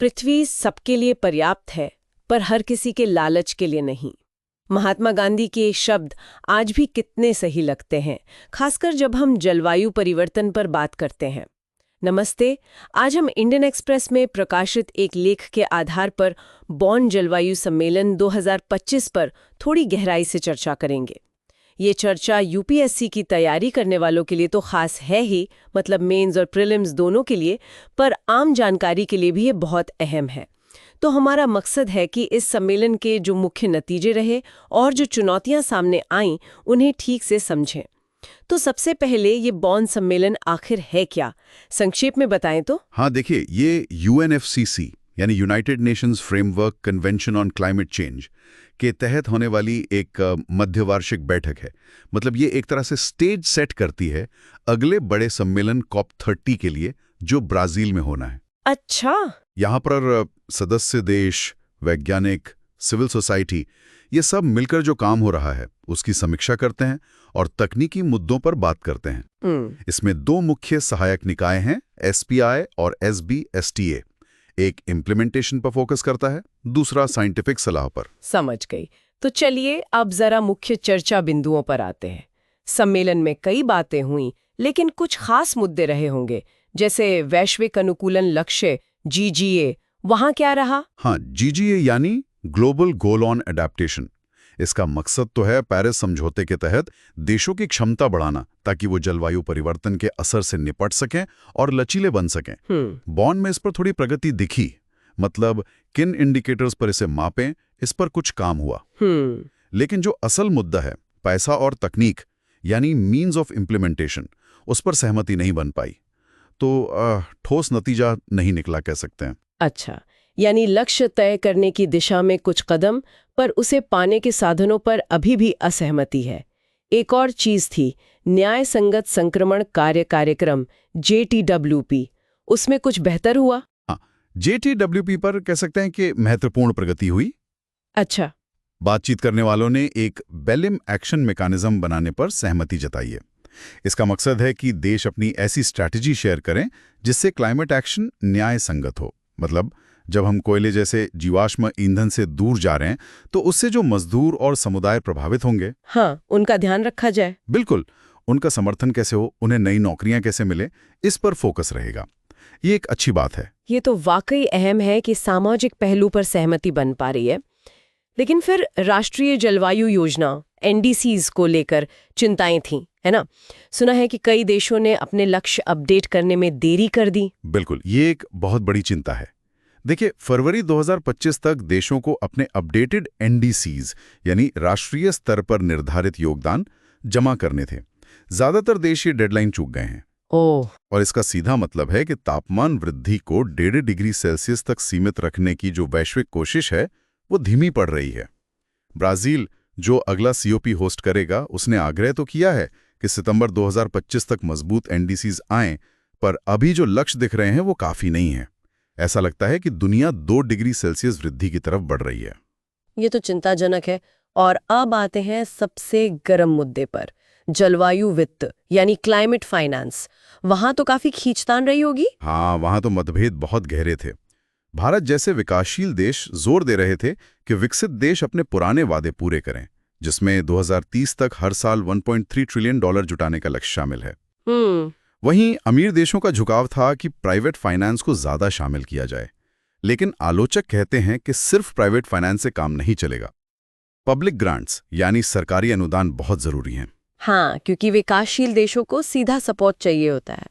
पृथ्वी सबके लिए पर्याप्त है, पर हर किसी के लालच के लिए नहीं। महात्मा गांधी के ये शब्द आज भी कितने सही लगते हैं, खासकर जब हम जलवायु परिवर्तन पर बात करते हैं। नमस्ते, आज हम इंडियन एक्सप्रेस में प्रकाशित एक लेख के आधार पर बॉन जलवायु सम्मेलन 2025 पर थोड़ी गहराई से चर्चा करेंगे। ये चर्चा यूपीएससी की तैयारी करने वालों के लिए तो खास है ही, मतलब मेंस और प्रीलिम्स दोनों के लिए, पर आम जानकारी के लिए भी ये बहुत अहम है। तो हमारा मकसद है कि इस सम्मेलन के जो मुख्य नतीजे रहे और जो चुनौतियां सामने आईं, उन्हें ठीक से समझें। तो सबसे पहले ये बॉन सम्मेलन आखिर है क्या, संक्षेप में बताएं तो। हाँ, देखिए, ये यूएनएफसीसी यानी United Nations framework convention on climate change के तहत होने वाली एक मध्यवार्षिक बैठक है। मतलब ये एक तरह से स्टेज सेट करती है अगले बड़े सम्मेलन COP30 के लिए, जो ब्राजील में होना है। अच्छा। यहाँ पर सदस्य देश, वैज्ञानिक, सिविल सोसाइटी, ये सब मिलकर जो काम हो रहा है उसकी समीक्षा करते हैं और तकनीकी मुद्दों पर बात करते हैं। इसमें दो मुख्य सहायक निकाय हैं, SPI और SBSTA। एक इम्प्लीमेंटेशन पर फोकस करता है, दूसरा साइंटिफिक सलाह पर। समझ गई। तो चलिए अब जरा मुख्य चर्चा बिंदुओं पर आते हैं। सम्मेलन में कई बातें हुई, लेकिन कुछ खास मुद्दे रहे होंगे, जैसे वैश्विक अनुकूलन लक्ष्य GGA, वहां क्या रहा? हाँ, GGA यानी ग्लोबल गोल ऑन एडेप्टेशन। इसका मकसद तो है पेरिस समझौते के तहत देशों की क्षमता बढ़ाना, ताकि वो जलवायु परिवर्तन के असर से निपट सकें और लचीले बन सकें। बॉन में इस पर थोड़ी प्रगति दिखी, मतलब किन इंडिकेटर्स पर इसे मापें, इस पर कुछ काम हुआ। लेकिन जो असल मुद्दा है, पैसा और तकनीक यानी मीन्स ऑफ इम्प्लीमेंटेशन, उस पर सहमति नहीं बन पाई। तो ठोस नतीजा नहीं निकला, कह सकते हैं। अच्छा, यानी लक्ष्य तय करने की दिशा में कुछ कदम, पर उसे पाने के साधनों पर अभी भी असहमति है। एक और चीज थी, न्याय संगत संक्रमण कार्य कार्यक्रम JTWP, उसमें कुछ बेहतर हुआ? हाँ, JTWP पर कह सकते हैं कि महत्वपूर्ण प्रगति हुई। अच्छा। बातचीत करने वालों ने एक बेलिम एक्शन मैकेनिज्म बनाने पर सहमति जताई है। इसका मकसद है कि देश अपनी ऐसी स्ट्रैटेजी शेयर करें जिससे क्लाइमेट एक्शन न्याय संगत हो। मतलब जब हम कोयले जैसे जीवाश्म ईंधन से दूर जा रहे हैं, तो उससे जो मजदूर और समुदाय प्रभावित होंगे, हाँ, उनका ध्यान रखा जाए। बिल्कुल, उनका समर्थन कैसे हो, उन्हें नई नौकरियां कैसे मिले, इस पर फोकस रहेगा। ये एक अच्छी बात है। ये तो वाकई अहम है कि सामाजिक पहलू पर सहमति बन पा रही है। लेकिन फिर राष्ट्रीय जलवायु योजना NDCs को लेकर चिंताएं थीं, है ना? सुना है कि कई देशों ने अपने लक्ष्य अपडेट करने में देरी कर दी। बिल्कुल, ये एक बहुत बड़ी चिंता है। देखिए, फरवरी 2025 तक देशों को अपने अपडेटेड NDCs यानी राष्ट्रीय स्तर पर निर्धारित योगदान जमा करने थे। ज्यादातर देश ये डेडलाइन चूक गए हैं। और इसका सीधा मतलब है कि तापमान वृद्धि को 1.5 डिग्री सेल्सियस तक सीमित रखने की जो वैश्विक कोशिश है, वो धीमी पड़ रही है। ब्राजील, जो अगला COP होस्ट करेगा, उसने आग्रह तो किया है कि सितंबर 2025 तक मजबूत NDCs आएं, पर अभी जो लक्ष्य दिख रहे हैं वो काफी नहीं है। ऐसा लगता है कि दुनिया 2 डिग्री सेल्सियस वृद्धि की तरफ बढ़ रही है। ये तो चिंताजनक है। और अब आते हैं सबसे गर्म मुद्दे पर, जलवायु वित्त यानी क्लाइमेट फाइनेंस। वहां तो काफी खींचतान रही होगी। हाँ, वहां तो मतभेद बहुत गहरे थे। भारत जैसे विकासशील देश जोर दे रहे थे कि विकसित देश अपने पुराने वादे पूरे करें, जिसमें 2030 तक हर साल $1.3 ट्रिलियन जुटाने का लक्ष्य शामिल है। वहीं अमीर देशों का झुकाव था कि प्राइवेट फाइनेंस को ज्यादा शामिल किया जाए। लेकिन आलोचक कहते हैं कि सिर्फ प्राइवेट फाइनेंस से काम नहीं चलेगा। पब्लिक ग्रांट्स यानी सरकारी अनुदान बहुत जरूरी हैं। हाँ, क्योंकि विकासशील देशों को सीधा सपोर्ट चाहिए होता है।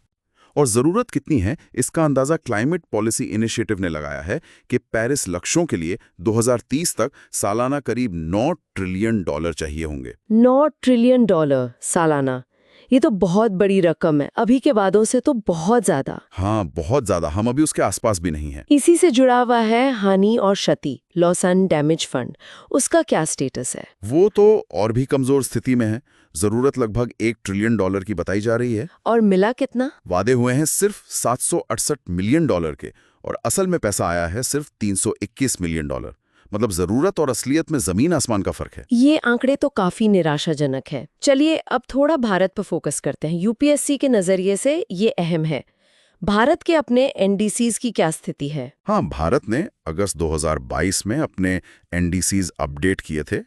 और जरूरत कितनी है, इसका अंदाजा क्लाइमेट पॉलिसी इनिशिएटिव ने लगाया है कि पेरिस लक्ष्यों के लिए 2030 तक सालाना करीब $9 ट्रिलियन चाहिए होंगे। $9 ट्रिलियन सालाना, ये तो बहुत बड़ी रकम है। अभी के वादों से तो बहुत ज्यादा। हाँ, बहुत ज्यादा। हम अभी उसके आसपास भी नहीं है। इसी से जुड़ा हुआ है हानि और क्षति, लॉस एंड डैमेज फंड। उसका क्या स्टेटस है? वो तो और भी कमजोर स्थिति में है। जरूरत लगभग $1 ट्रिलियन की बताई जा रही है। और मिला कितना? वादे हुए हैं सिर्फ $768 मिलियन के, और असल में पैसा आया है सिर्फ $321 मिलियन। मतलब जरूरत और असलियत में जमीन आसमान का फर्क है। ये आंकड़े तो काफी निराशाजनक है। चलिए अब थोड़ा भारत पर फोकस करते हैं। यूपीएससी के नजरिए से ये अहम है। भारत के अपने एनडीसीज की क्या स्थिति है? हाँ, भारत ने अगस्त 2022 में अपने एनडीसीज अपडेट किए थे।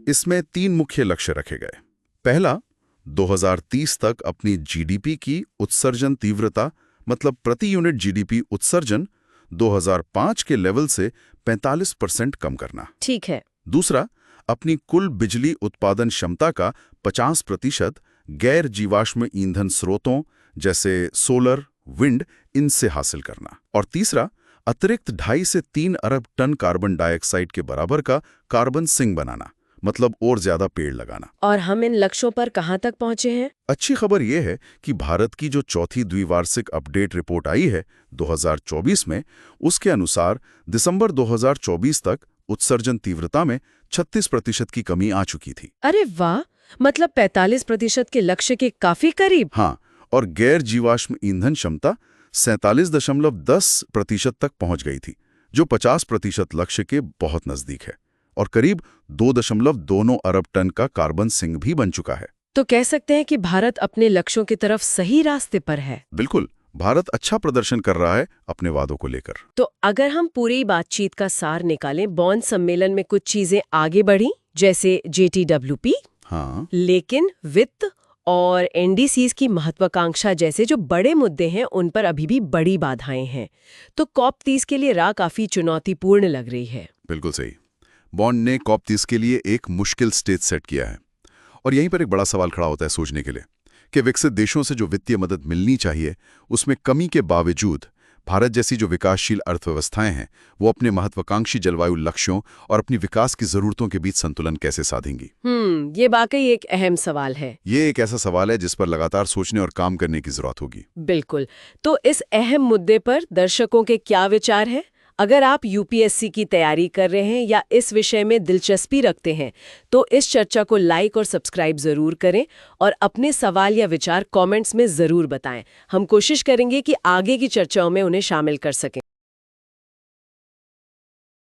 इसमें 3 मुख्य लक्ष्य रखे गए। पहला, 2030 तक अपनी जीडीपी की उत्सर्जन तीव्रता, मतलब प्रति यूनिट जीडीपी उत्सर्जन 2005 के लेवल से 45% कम करना। ठीक है। दूसरा, अपनी कुल बिजली उत्पादन क्षमता का 50% गैर जीवाश्म ईंधन स्रोतों जैसे सोलर, विंड, इनसे हासिल करना। और तीसरा, अतिरिक्त 2.5 से 3 अरब टन कार्बन डाइऑक्साइड के बराबर का कार्बन सिंक बनाना, मतलब और ज्यादा पेड़ लगाना। और हम इन लक्ष्यों पर कहां तक पहुंचे हैं? अच्छी खबर यह है कि भारत की जो चौथी द्विवार्षिक अपडेट रिपोर्ट आई है 2024 में, उसके अनुसार दिसंबर 2024 तक उत्सर्जन तीव्रता में 36% की कमी आ चुकी थी। अरे वाह, मतलब 45% के लक्ष्य के काफी करीब। हाँ, और गैर जीवाश्म ईंधन क्षमता 47.10% तक पहुंच गई थी, जो 50% लक्ष्य के बहुत नजदीक है। और करीब 2.2 अरब टन का कार्बन सिंक भी बन चुका है। तो कह सकते हैं कि भारत अपने लक्ष्यों की तरफ सही रास्ते पर है। बिल्कुल, भारत अच्छा प्रदर्शन कर रहा है अपने वादों को लेकर। तो अगर हम पूरी बातचीत का सार निकालें, बॉन सम्मेलन में कुछ चीजें आगे बढ़ी, जैसे JTWP, हाँ, लेकिन वित्त और एनडीसीज की महत्वाकांक्षा जैसे जो बड़े मुद्दे हैं, उन पर अभी भी बड़ी बाधाएं हैं। तो COP30 के लिए राह काफी चुनौतीपूर्ण लग रही है। बिल्कुल सही। बॉन्ड ने COP30 के लिए एक मुश्किल स्टेज सेट किया है। और यहीं पर एक बड़ा सवाल खड़ा होता है सोचने के लिए कि विकसित देशों से जो वित्तीय मदद मिलनी चाहिए, उसमें कमी के बावजूद भारत जैसी जो विकासशील अर्थव्यवस्थाएं हैं, वो अपने महत्वाकांक्षी जलवायु लक्ष्यों और अपनी विकास की जरूरतों के बीच संतुलन कैसे साधेंगी? ये वाकई एक अहम सवाल है। ये एक ऐसा सवाल है जिस पर लगातार सोचने और काम करने की जरूरत होगी। बिल्कुल। तो इस अहम मुद्दे पर दर्शकों के क्या विचार हैं? अगर आप यूपीएससी की तैयारी कर रहे हैं या इस विषय में दिलचस्पी रखते हैं, तो इस चर्चा को लाइक और सब्सक्राइब जरूर करें और अपने सवाल या विचार कमेंट्स में जरूर बताएं। हम कोशिश करेंगे कि आगे की चर्चाओं में उन्हें शामिल कर सकें।